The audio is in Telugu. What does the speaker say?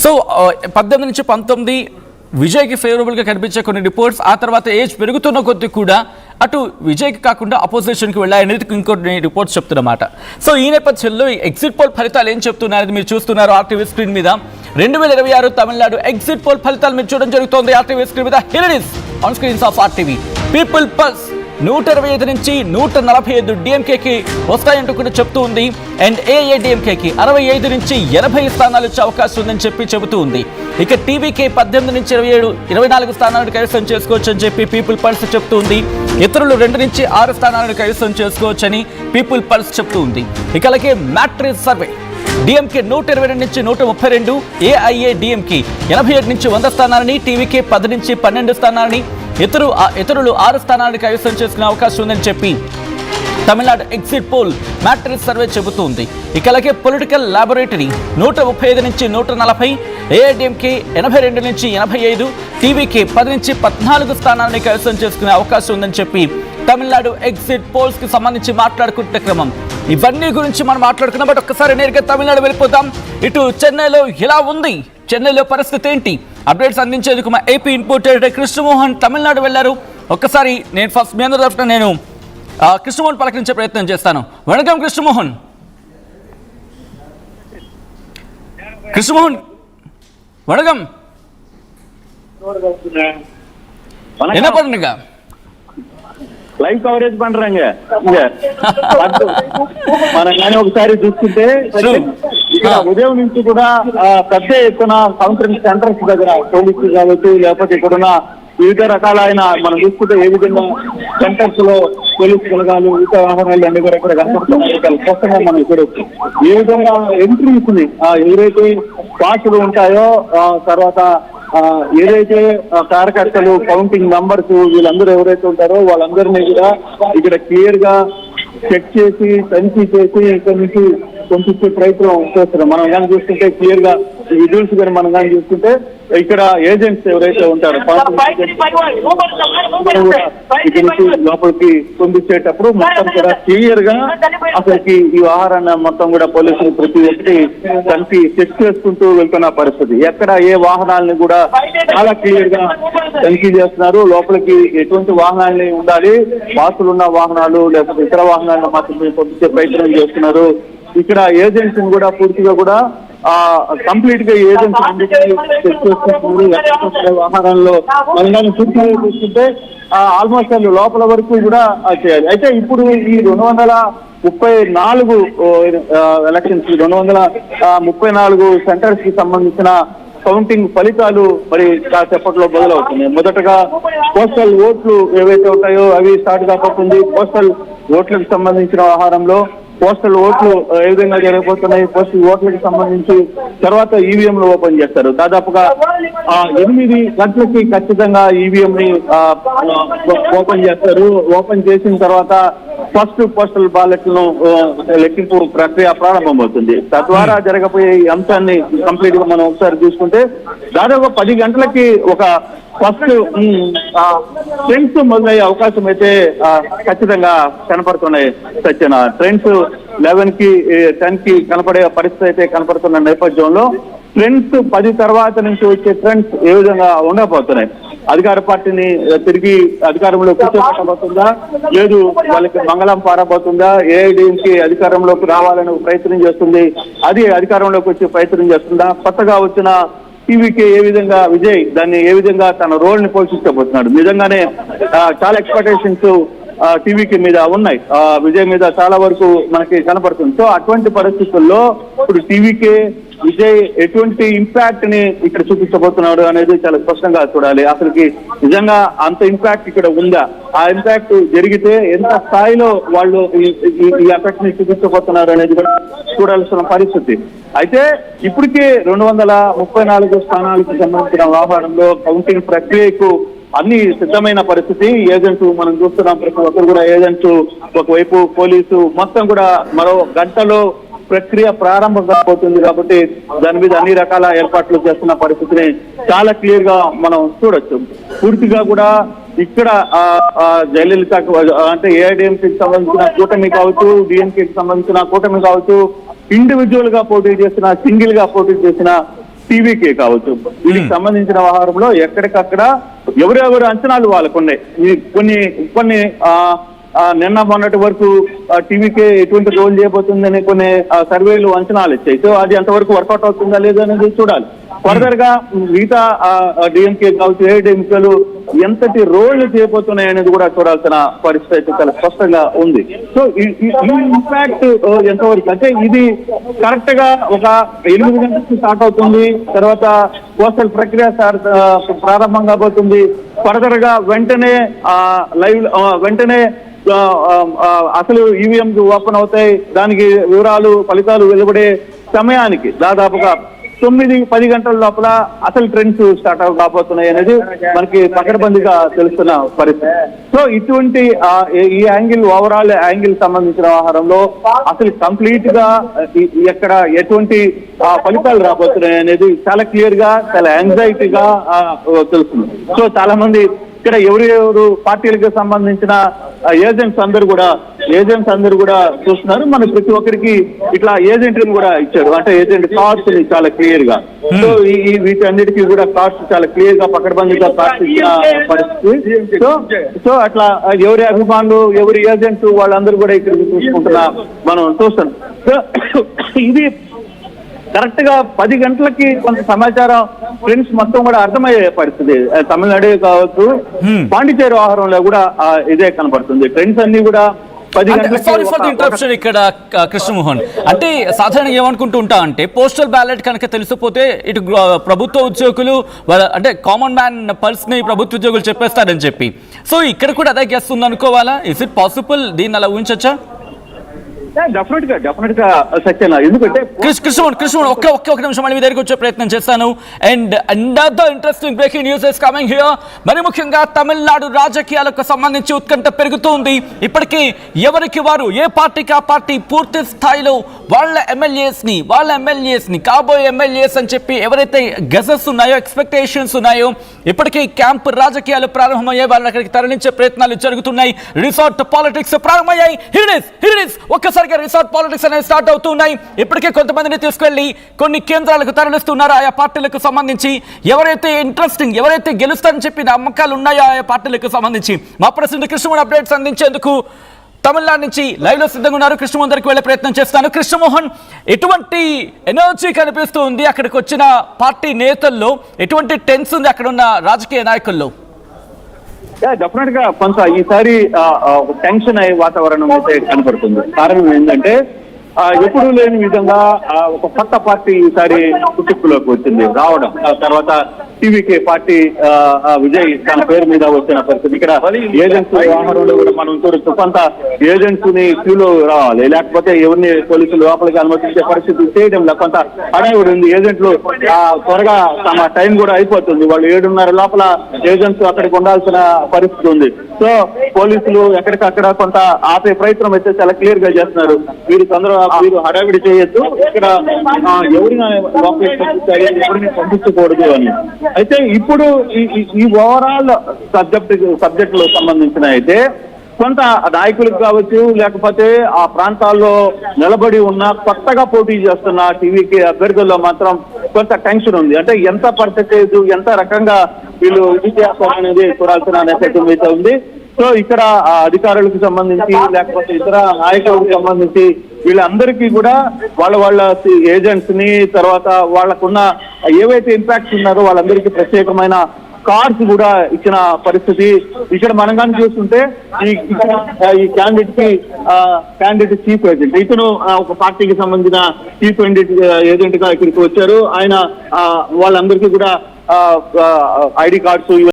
సో 18 నుంచి 19 విజయ్కి ఫేవరబుల్గా కనిపించే కొన్ని రిపోర్ట్స్, ఆ తర్వాత ఏజ్ పెరుగుతున్న కొద్దీ కూడా అటు విజయ్కి కాకుండా అపోజిషన్కి వెళ్ళాయనేది ఇంకొన్ని రిపోర్ట్స్ చెప్తున్నమాట. సో ఈ నేపథ్యంలో ఈ ఎగ్జిట్ పోల్ ఫలితాలు ఏం చెప్తున్నారని మీరు చూస్తున్నారు ఆర్టీవీ స్క్రీన్ మీద. 2026 తమిళనాడు ఎగ్జిట్ పోల్ ఫలితాలు మీరు చూడడం జరుగుతోంది ఆర్టీవీ స్క్రీన్ మీద. Here it is on screens of RTV. People pulse 125 నుంచి 145 డిఎంకేకి వస్తాయంటూ కూడా చెప్తూ ఉంది. అండ్ ఏఐఏడిఎంకేకి 65 నుంచి 80 స్థానాలు వచ్చే అవకాశం ఉందని చెబుతూ ఉంది. ఇక టీవీకే 18 నుంచి 27, 24 స్థానాలను కైవసం చేసుకోవచ్చు అని చెప్పి పీపుల్ పల్స్ చెప్తూ ఉంది. ఇతరులు 2 నుంచి 6 స్థానాలను కైవసం చేసుకోవచ్చని పీపుల్ పల్స్ చెప్తూ ఉంది. ఇక అలాగే మ్యాట్రిక్స్ సర్వే డిఎంకే 122 నుంచి 132, ఏఐఏడిఎంకే 87 నుంచి 100 స్థానాలని, టీవీకే 10 నుంచి 12 స్థానాలని, ఇతరులు 6 స్థానాలను కైవసం చేసుకునే అవకాశం ఉందని చెప్పి Tamil Nadu exit poll matrix survey చెబుతుంది. ఇక అలాగే పొలిటికల్ ల్యాబొరేటరీ 135 నుంచి 140, ఏఐడిఎంకే 82 నుంచి 85, టీవీకే 10 నుంచి 14 స్థానాలను కైవసం చేసుకునే అవకాశం ఉందని చెప్పి తమిళనాడు ఎగ్జిట్ పోల్స్ కి సంబంధించి మాట్లాడుకుంటున్న క్రమం. ఇవన్నీ గురించి మనం మాట్లాడుకున్నాం. బట్ ఒక్కసారి నేరుగా తమిళనాడు వెళ్ళిపోతాం. ఇటు చెన్నైలో ఎలా ఉంది, చెన్నైలో పరిస్థితి ఏంటి, అప్డేట్స్ అందించేందుకు మా AP input editor Krishnamohan Tamil Nadu వెళ్లారు. ఒక్కసారి నేను ఫస్ట్ మీ అందరి తరఫున నేను కృష్ణమోహన్ పలకరించే ప్రయత్నం చేస్తాను. వణకం కృష్ణమోహన్. కృష్ణమోహన్ వణకం. என்ன பண்ணுங்க? లైవ్ కవరేజ్ పண்றாங்க. మనం కానీ ఒకసారి చూస్తుంటే ఇక్కడ ఉదయం నుంచి కూడా పెద్ద ఎత్తున కౌంటరింగ్ సెంటర్స్ దగ్గర పోలీసులు కావచ్చు, లేకపోతే ఇక్కడున్న వివిధ రకాలైన మనం చూసుకుంటే ఏ విధంగా సెంటర్స్ లో పోలీసు బలగాలు, వివిధ వాహనాలు అన్ని కూడా ఇక్కడ కనపడుతున్నాయి. స్పష్టంగా మనం ఇక్కడ ఏ విధంగా ఎంట్రీస్ ని ఎవరైతే పాసులు ఉంటాయో, తర్వాత ఏదైతే కార్యకర్తలు, కౌంటింగ్ నంబర్స్, వీళ్ళందరూ ఎవరైతే ఉంటారో వాళ్ళందరినీ కూడా ఇక్కడ క్లియర్ గా చెక్ చేసి, తనిఖీ చేసి ఇక్కడ నుంచి పంపించే ప్రయత్నం చేస్తున్నాం. మనం కానీ చూస్తుంటే క్లియర్ గా విజువల్స్ కానీ మనం కానీ చూస్తుంటే ఇక్కడ ఏజెంట్స్ ఎవరైతే ఉంటారో ఇక్కడ నుంచి లోపలికి పంపించేటప్పుడు మొత్తం కూడా క్లియర్ గా అసలుకి ఈ ఆహారాన్ని మొత్తం కూడా పోలీసులు ప్రతి ఒక్కటి తనిఖీ చెక్ చేసుకుంటూ వెళ్తున్న పరిస్థితి. ఎక్కడ ఏ వాహనాలని కూడా చాలా క్లియర్ గా తనిఖీ చేస్తున్నారు. లోపలికి ఎటువంటి వాహనాలని ఉండాలి, పాసులు ఉన్న వాహనాలు లేకపోతే ఇతర వాహనాలను మాత్రమే పంపించే ప్రయత్నం చేస్తున్నారు. ఇక్కడ ఏజెంట్స్ కూడా పూర్తిగా కూడా కంప్లీట్ గా ఏజెంట్స్ చెక్ చేస్తున్నారు. వాహనాల్లో మనం పూర్తిగా చూస్తుంటే ఆల్మోస్ట్ లోపల వరకు కూడా చేయాలి. అయితే ఇప్పుడు ఈ 234 ఎలక్షన్స్, 234 సెంటర్స్ కి సంబంధించిన కౌంటింగ్ ఫలితాలు మరి కాసేపట్లో బదులవుతున్నాయి. మొదటగా పోస్టల్ ఓట్లు ఏవైతే ఉంటాయో అవి స్టార్ట్ కాబోతుంది. పోస్టల్ ఓట్లకు సంబంధించిన వ్యవహారంలో పోస్టల్ ఓట్లు ఏ విధంగా జరగబోతున్నాయి, పోస్టల్ ఓట్లకు సంబంధించి తర్వాత ఈవీఎంలు ఓపెన్ చేస్తారు. దాదాపుగా 8 గంటలకి ఖచ్చితంగా ఈవీఎం ని ఓపెన్ చేస్తారు. ఓపెన్ చేసిన తర్వాత ఫస్ట్ పోస్టల్ బ్యాలెట్లను లెక్కింపు ప్రక్రియ ప్రారంభమవుతుంది. తద్వారా జరగబోయే ఈ అంశాన్ని కంప్లీట్ గా మనం ఒకసారి చూసుకుంటే దాదాపు 10 గంటలకి ఒక ఫస్ట్ ట్రెండ్స్ మొదలయ్యే అవకాశం అయితే ఖచ్చితంగా కనపడుతున్నాయి. సత్యన ట్రెండ్స్ 11 కి 10 కి కనపడే పరిస్థితి అయితే కనపడుతున్న నేపథ్యంలో ట్రెండ్స్ 10 తర్వాత నుంచి వచ్చే ట్రెండ్స్ ఏ విధంగా ఉండబోతున్నాయి, అధికార పార్టీని తిరిగి అధికారంలో కూర్చోబోతుందా, లేదు వాళ్ళకి మంగళం పారబోతుందా, ఏఐడిఎంకి అధికారంలోకి రావాలని ప్రయత్నం చేస్తుంది, అది అధికారంలోకి వచ్చే ప్రయత్నం చేస్తుందా, కొత్తగా వచ్చిన టీవీకి ఏ విధంగా విజయ్ దాన్ని ఏ విధంగా తన రోల్ ని పోషించబోతున్నాడు. నిజంగానే చాలా ఎక్స్పెక్టేషన్స్ టీవీకి మీద ఉన్నాయి, విజయ్ మీద చాలా వరకు మనకి కనపడుతుంది. సో అటువంటి పరిస్థితుల్లో ఇప్పుడు టీవీకే విజయ్ ఎటువంటి ఇంపాక్ట్ ని ఇక్కడ చూపించబోతున్నాడు అనేది చాలా స్పష్టంగా చూడాలి. అసలుకి నిజంగా అంత ఇంపాక్ట్ ఇక్కడ ఉందా, ఆ ఇంపాక్ట్ జరిగితే ఎంత స్థాయిలో వాళ్ళు ఈ ఎఫెక్ట్ ని చూపించబోతున్నారు అనేది కూడా చూడాల్సిన పరిస్థితి. అయితే ఇప్పటికే 234 స్థానాలకు సంబంధించిన వ్యవహారంలో కౌంటింగ్ ప్రక్రియకు అన్ని సిద్ధమైన పరిస్థితి. ఏజెంట్స్ మనం చూస్తున్నాం, ప్రతి ఒక్కరు కూడా ఏజెంట్స్, ఒకవైపు పోలీసు, మొత్తం కూడా మరో గంటలో ప్రక్రియ ప్రారంభం కాబోతుంది. కాబట్టి దాని మీద అన్ని రకాల ఏర్పాట్లు చేస్తున్న పరిస్థితిని చాలా క్లియర్ గా మనం చూడొచ్చు. పూర్తిగా కూడా ఇక్కడ జయలలిత అంటే ఏఐడిఎంకేకి సంబంధించిన కూటమి కావచ్చు, డిఎంకేకి సంబంధించిన కూటమి కావచ్చు, ఇండివిజువల్ గా పోటీ చేసిన, సింగిల్ గా పోటీ చేసిన టీవీకే కావచ్చు, వీటికి సంబంధించిన వ్యవహారంలో ఎక్కడికక్కడ ఎవరెవరు అంచనాలు వాళ్ళకు ఉన్నాయి. కొన్ని నిన్న మొన్నటి వరకు టీవీకే ఎటువంటి రోల్ చేయబోతుందని కొన్ని సర్వేలు అంచనాలు ఇచ్చాయి. సో అది ఎంతవరకు వర్కౌట్ అవుతుందా లేదా అనేది చూడాలి. ఫర్దర్ గా మిగతా డిఎంకే కావచ్చు, ఏఐడిఎంకేలు ఎంతటి రోల్ చేయబోతున్నాయి అనేది కూడా చూడాల్సిన పరిస్థితి చాలా స్పష్టంగా ఉంది. సో ఈ ఇంపాక్ట్ ఎంతవరకు అంటే ఇది కరెక్ట్ గా ఒక 8 గంటలకు స్టార్ట్ అవుతుంది, తర్వాత పోస్టల్ ప్రక్రియ ప్రారంభం కాబోతుంది. ఫర్దర్ గా వెంటనే వెంటనే అసలు ఈవీఎంస్ ఓపెన్ అవుతాయి. దానికి వివరాలు ఫలితాలు వెలువడే సమయానికి దాదాపుగా 9-10 గంటల లోపల అసలు ట్రెండ్స్ స్టార్ట్ కాబోతున్నాయి అనేది మనకి పకడ్బందీగా తెలుస్తున్న పరిస్థితి. సో ఇటువంటి ఈ యాంగిల్ ఓవరాల్ యాంగిల్ సంబంధించిన వ్యవహారంలో అసలు కంప్లీట్ గా ఎక్కడ ఎటువంటి ఫలితాలు రాబోతున్నాయి అనేది చాలా క్లియర్ గా చాలా యాంగ్జైటీగా తెలుస్తుంది. సో చాలా మంది ఇక్కడ ఎవరెవరు పార్టీలకు సంబంధించిన ఏజెంట్స్ అందరూ కూడా చూస్తున్నారు. మన ప్రతి ఒక్కరికి ఇట్లా ఏజెంట్ని కూడా ఇచ్చారు, అంటే ఏజెంట్ కార్డ్స్ చాలా క్లియర్ గా. సో వీటన్నిటికీ కూడా కార్డ్స్ చాలా క్లియర్ గా పకడ్బందీగా కార్డ్స్ ఇచ్చిన పరిస్థితి. సో అట్లా ఎవరి అభిమానులు ఎవరి ఏజెంట్స్ వాళ్ళందరూ కూడా ఇక్కడికి చూసుకుంటున్నా మనం చూస్తున్నాం. సో ఇది కరెక్ట్ గా 10 గంటలకి కొంత సమాచారం ఫ్రెండ్స్ మొత్తం కూడా అర్థమయ్యే పరిస్థితి. తమిళనాడు కావచ్చు, పాండిచేరి వ్యవహారంలో కూడా ఇదే కనపడుతుంది. ట్రెండ్స్ అన్ని కూడా 10 గంటలకి. సారీ ఫర్ ది ఇంటరప్షన్ ఇక్కడ కృష్ణమోహన్. అంటే సాధారణంగా ఏమనుకుంటూ ఉంటా అంటే పోస్టల్ బ్యాలెట్ కనుక తెలిసిపోతే ఇటు ప్రభుత్వ ఉద్యోగులు అంటే కామన్ మ్యాన్ పల్స్ ని ప్రభుత్వ ఉద్యోగులు చెప్పేస్తారని చెప్పి, సో ఇక్కడ కూడా అదే గెస్ ఉంది అనుకోవాలా? Is it possible? దీన్ని అలా ఊహించచ్చా? డెఫినెట్ గా సత్యనా, ఎందుకంటే కృష్ణ ఒక్క నిమిషం మళ్ళీ మీ దగ్గరికి వచ్చే ప్రయత్నం చేస్తాను. And under interesting breaking news is coming here. మరి ముఖ్యంగా తమిళనాడు రాజకీయాలకు సంబంధించి ఉత్కంఠ పెరుగుతుంది. ఇప్పటికీ ఎవరికి వారు ఏ పార్టీకి ఆ పార్టీ పూర్తి స్థాయిలో వాళ్ళ ఎమ్మెల్యేస్ ని కాబోయే ఎమ్మెల్యేస్ అని చెప్పి ఎవరైతే గెజెస్ ఉన్నాయో, ఎక్స్పెక్టేషన్స్ ఉన్నాయో, ఇప్పటికీ క్యాంప్ రాజకీయాలు ప్రారంభమయ్యాయి. వాళ్ళని అక్కడికి తరలించే ప్రయత్నాలు జరుగుతున్నాయి. రిసార్ట్ పాలిటిక్స్ ప్రారంభమయ్యాయి. హియర్ ఇట్ ఇస్ ఒక్కసారిగా రిసార్ట్ పాలిటిక్స్ అనేవి స్టార్ట్ అవుతున్నాయి. ఇప్పటికే కొంతమందిని తీసుకెళ్లి కొన్ని కేంద్రాలకు తరలిస్తున్నారు. ఆయా పార్టీలకు సంబంధించి ఎవరైతే గెలుస్తారని చెప్పి నమ్మకాలు ఉన్నాయో ఆయా పార్టీలకు సంబంధించి మా ప్రసిద్ధ కృష్ణమోహన్ అప్డేట్స్ అందించేందుకు తమిళనాడు నుంచి లైవ్ లో సిద్ధంగా ఉన్నారు. కృష్ణమోహన్ దగ్గరికి వెళ్లే ప్రయత్నం చేస్తాను. కృష్ణమోహన్, ఎటువంటి ఎనర్జీ కనిపిస్తుంది అక్కడికి వచ్చిన పార్టీ నేతల్లో? ఎటువంటి టెన్స్ ఉంది అక్కడ ఉన్న రాజకీయ నాయకుల్లో? డెఫినెట్ గా కొంత ఈసారి టెన్షన్ అయ్యే వాతావరణం అయితే కనపడుతుంది. కారణం ఏంటంటే ఎప్పుడు లేని విధంగా ఒక కొత్త పార్టీ ఈసారి పుట్టుకులోకి వచ్చింది రావడం. తర్వాత టీవీకే పార్టీ విజయ్ తన పేరు మీద వచ్చిన పరిస్థితి. ఇక్కడ ఏజెంట్స్ వ్యవహారంలో కూడా మనం చూడొచ్చు. కొంత ఏజెంట్స్ ని క్యూలో రావాలి, లేకపోతే ఎవరిని పోలీసులు లోపలికి అనుమతించే పరిస్థితి చేయడంలో కొంత హడావిడి ఉంది. ఏజెంట్లు త్వరగా తమ టైం కూడా అయిపోతుంది. వాళ్ళు 7:30 లోపల ఏజెంట్స్ అక్కడికి ఉండాల్సిన పరిస్థితి ఉంది. సో పోలీసులు ఎక్కడికక్కడ కొంత ఆపే ప్రయత్నం అయితే చాలా క్లియర్ గా చేస్తున్నారు. మీరు హడావిడి చేయొద్దు, ఇక్కడ ఎవరిని లోపలికి పంపించాలి, ఎవరిని పంపించకూడదు అని. అయితే ఇప్పుడు ఈ ఓవరాల్ సబ్జెక్ట్ లో సంబంధించిన అయితే కొంత నాయకులకు కావచ్చు, లేకపోతే ఆ ప్రాంతాల్లో నిలబడి ఉన్న కొత్తగా పోటీ చేస్తున్న టీవీకి అభ్యర్థుల్లో మాత్రం కొంత టెన్షన్ ఉంది. అంటే ఎంత పర్సెంటేజ్, ఎంత రకంగా వీళ్ళు ఇది చేస్తారనేది చూడాల్సిన నేపథ్యం అయితే ఉంది. సో ఇక్కడ అధికారులకు సంబంధించి, లేకపోతే ఇతర నాయకులకు సంబంధించి వీళ్ళందరికీ కూడా వాళ్ళ ఏజెంట్స్ ని, తర్వాత వాళ్ళకున్న ఏవైతే ఇంపాక్ట్స్ ఉన్నారో వాళ్ళందరికీ ప్రత్యేకమైన కార్డ్స్ కూడా ఇచ్చిన పరిస్థితి. ఇక్కడ మనం కానీ చూస్తుంటే ఈ క్యాండిడేట్ చీఫ్ ఏజెంట్, ఇతను ఒక పార్టీకి సంబంధించిన చీఫ్ ఏజెంట్ గా ఇక్కడికి వచ్చారు. ఆయన వాళ్ళందరికీ కూడా ఐడి కార్డ్స్